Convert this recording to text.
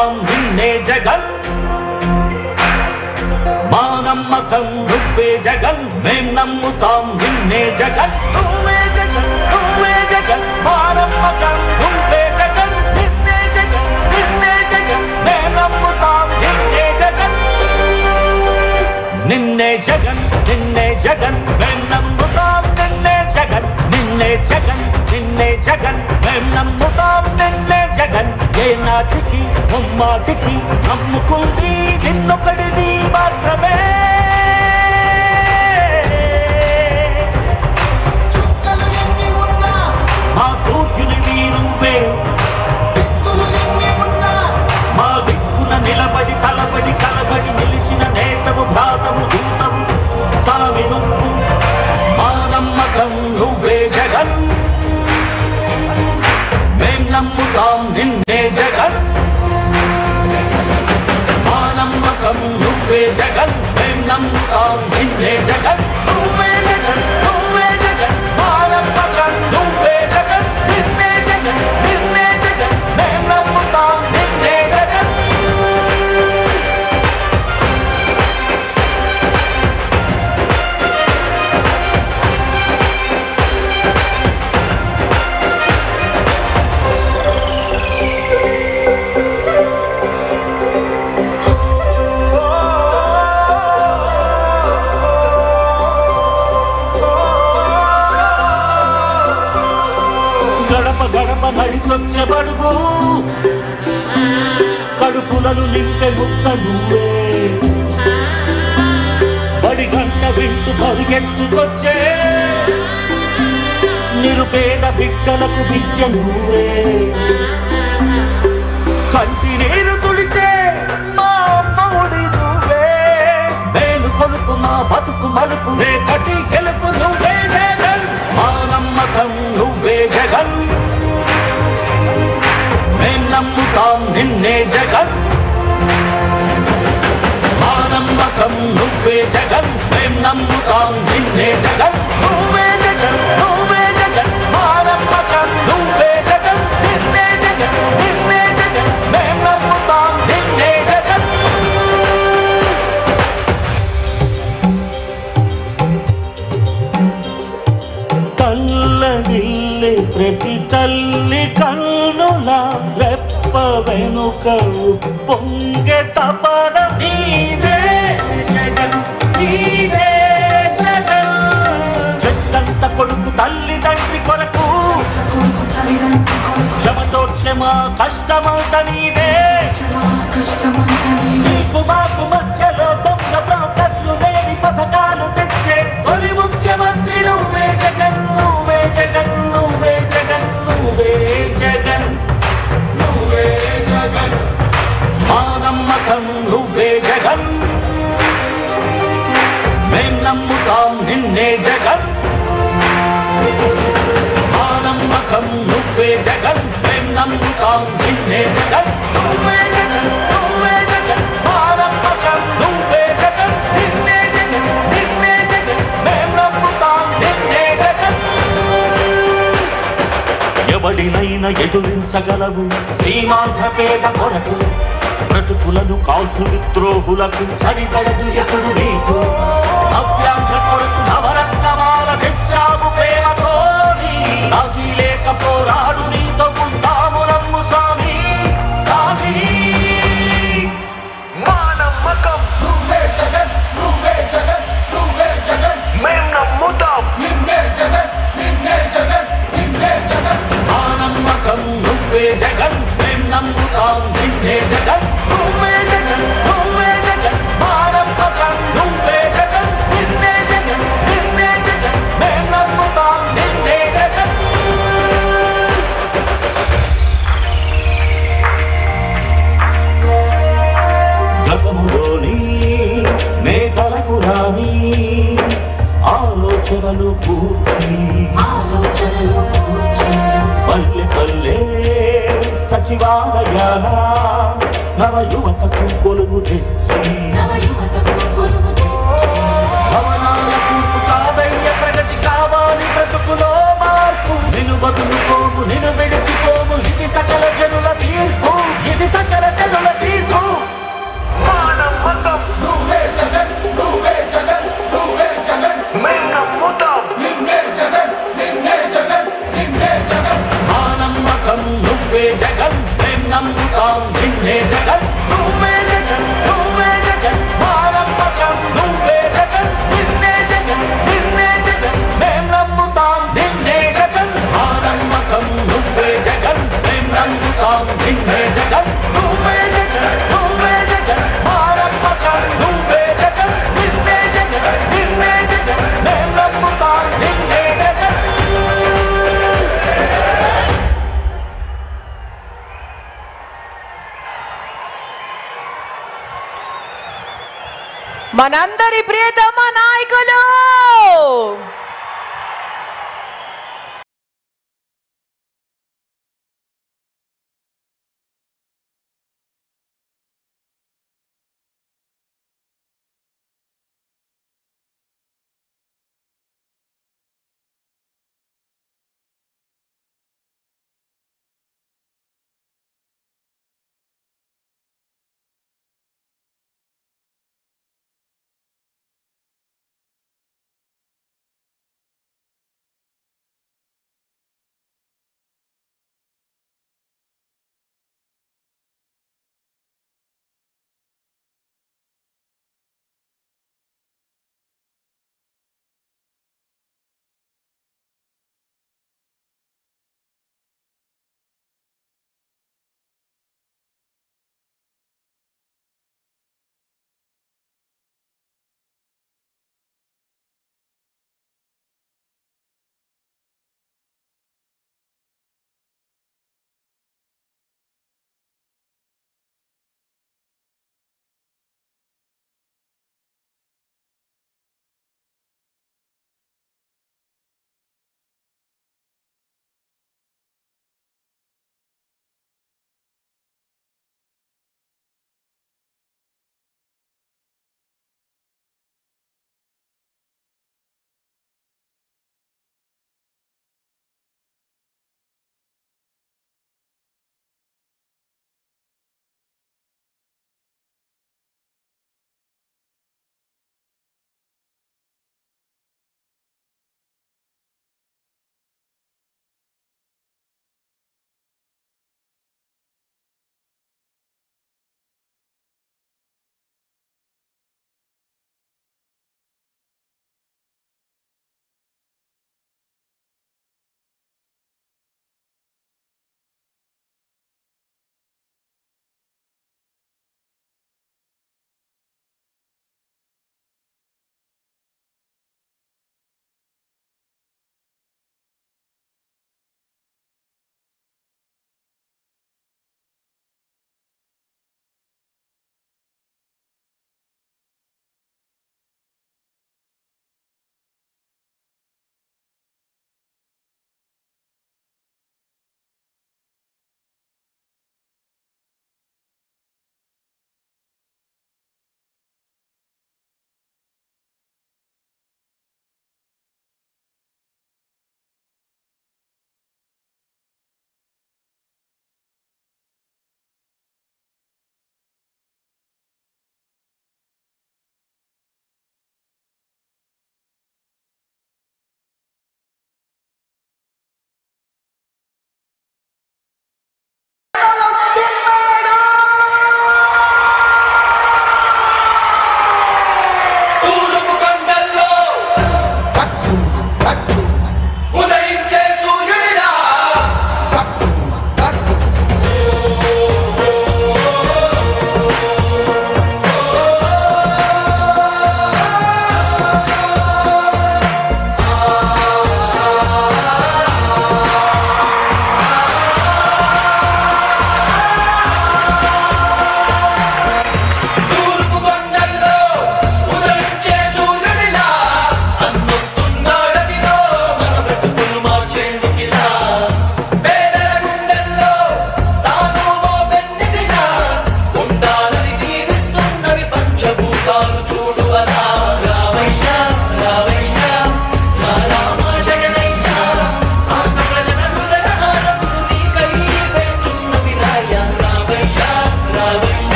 నమ్ముతాం నిన్నే జగన్ మా నమ్మకం నువ్వే జగన్ మేం నమ్ముతాం నిన్నే జగన్ నువ్వే జగన్ నువ్వే జగన్ మా నమ్మకం నువ్వే జగన్ నిన్నే జగన్ నిన్నే జగన్ మేం నమ్ముతాం నిన్నే జగన్ నిన్నే జగన్ నిన్నే జగన్ మేం నమ్ముతాం నిన్నే జగన్ నిన్నే జగన్ నిన్నే జగన్ మేం నమ్ముతాం నిన్నే జగన్ ఏ నాటికి ముమ్మాటికి నమ్ముకుంది నిన్నొకడిది మాత్రమే మా సూర్యునివి నువ్వే మా దిక్కున నిలబడి తలబడి కలబడి నిలిచిన నేతవు భ్రాతవు దూతవు సామి నువ్వు మా నమ్మకం నువ్వే జగన్ మేం నమ్ముతాం నిన్నే జగన్ మా నమ్మకం నువ్వే జగన్ మేం నమ్ముతాం నిన్నే జగన్ నువ్వే జగన్ నువ్వే జగన్ మా నమ్మకం నువ్వే జగన్ నిన్నే జగన్ నిన్నే జగన్ మేం నమ్ముతాం నిన్నే జగన్ గడప నడిచొచ్చే బడుగు కడుపులను నింపే ముక్క నువ్వే బడి గంట వింటూ పరిగెత్తుకొచ్చే నిరుపేద బిడ్డలకు విద్య నువ్వే కంటి నీరు తుడిచే మా అమ్మఒడి నువ్వే మేలు కొనుకు మా బతుకు మలుపు రేపటి గెలుపు నువ్వే జగన్ మా నమ్మకం నువ్వే జగన్ మేం నమ్ముతాం నిన్నే జగన్ మా నమ్మకం నువ్వే జగన్ మేం నమ్ముతాం నిన్నే జగన్ నువ్వే జగన్ నువ్వే జగన్ మా నమ్మకం నువ్వే జగన్ నిన్నే జగన్ నిన్నే జగన్ మేం నమ్ముతాం నిన్నే జగన్ తల్లడిల్లే ప్రతి తల్లి కన్నులా రెప్ప వెనుక పొంగె తపన నీవే జగన్ నీవే జగన్ చెట్టంత కొడుకు తల్లి తండ్రి కొరకు క్షమతోక్షే మా కష్టమంత నీవే నీకు మాకు మధ్యలో దొంగ ప్రాంతాలు లేని పథకాలు తెచ్చే తొలి ముఖ్యమంత్రి నువ్వే జగన్ నువ్వే జగన్ నువ్వే జగన్ నువ్వే జగన్ నువ్వే జగన్ మా నమ్మకం నువ్వే జగన్ మేం నమ్ముతాం నిన్నే జగన్ మా నమ్మకం నువ్వే జగన్ మేం నమ్ముతాం నిన్నే జగన్ నువ్వే జగన్ నువ్వే జగన్ మా నమ్మకం నువ్వే జగన్ నిన్నే జగన్ నిన్నే జగన్ మేం నమ్ముతాం నిన్నే జగన్ ఎవడినైనా ఎదురించగలవు శ్రీమాంధ్ర పేద కొరకు బ్రతుకులను కాల్చు విద్రోహులకు సరిపడదు ఎప్పుడు నీకు నవ్యాంధ్ర కొరకు నవరత్నమాల తెచ్చావు ప్రేమతో రాజీ లేక పోరాడు నీతో ఉంటాము నమ్ము స్వామి స్వామి మా నమ్మకం నువ్వే జగన్ నువ్వే జగన్ నువ్వే జగన్ మేం నమ్ముతాం నిన్నే జగన్ నిన్నే జగన్ నిన్నే జగన్ మా నమ్మకం నువ్వే జగన్ మేం నమ్ముతాం నిన్నే జగన్ నువ్వే జగన్ నువ్వే జగన్ మా నమ్మకం నువ్వే జగన్ నిన్నే జగన్ నిన్నే జగన్ మేం నమ్ముతాం నిన్నే జగన్ గతములోని నేతలకు రాని ఆలోచనలు కూర్చి పల్లె పల్లె సచివాలయాల నవ యువతకు కొలువు తెచ్చి భవనాల కూర్పు కాదయ్య ప్రగతి కావాలి బ్రతుకులో మార్పు నిన్ను బదులుకోము నిన్ను విడిచిపోము ఇది సకల జనుల తీర్పు ఇది సకల జనుల నమ్ముతాం నిన్నే జగన్ నువ్వే జగన్ నువ్వే జగన్ మా నమ్మకం నువ్వే జగన్ నిన్నే జగన్ నిన్నే జగన్ మేం నమ్ముతాం నిన్నే జగన్ మా నమ్మకం నువ్వే జగన్ మేం నమ్ముతాం నిన్నే జగన్ నువ్వే జగన్ నువ్వే జగన్ మా నమ్మకం నువ్వే జగన్ నిన్నే జగన్ నిన్నే జగన్ మేం నమ్ముతాం నిన్నే జగన్. మనందరి ప్రియతమ నాయకులు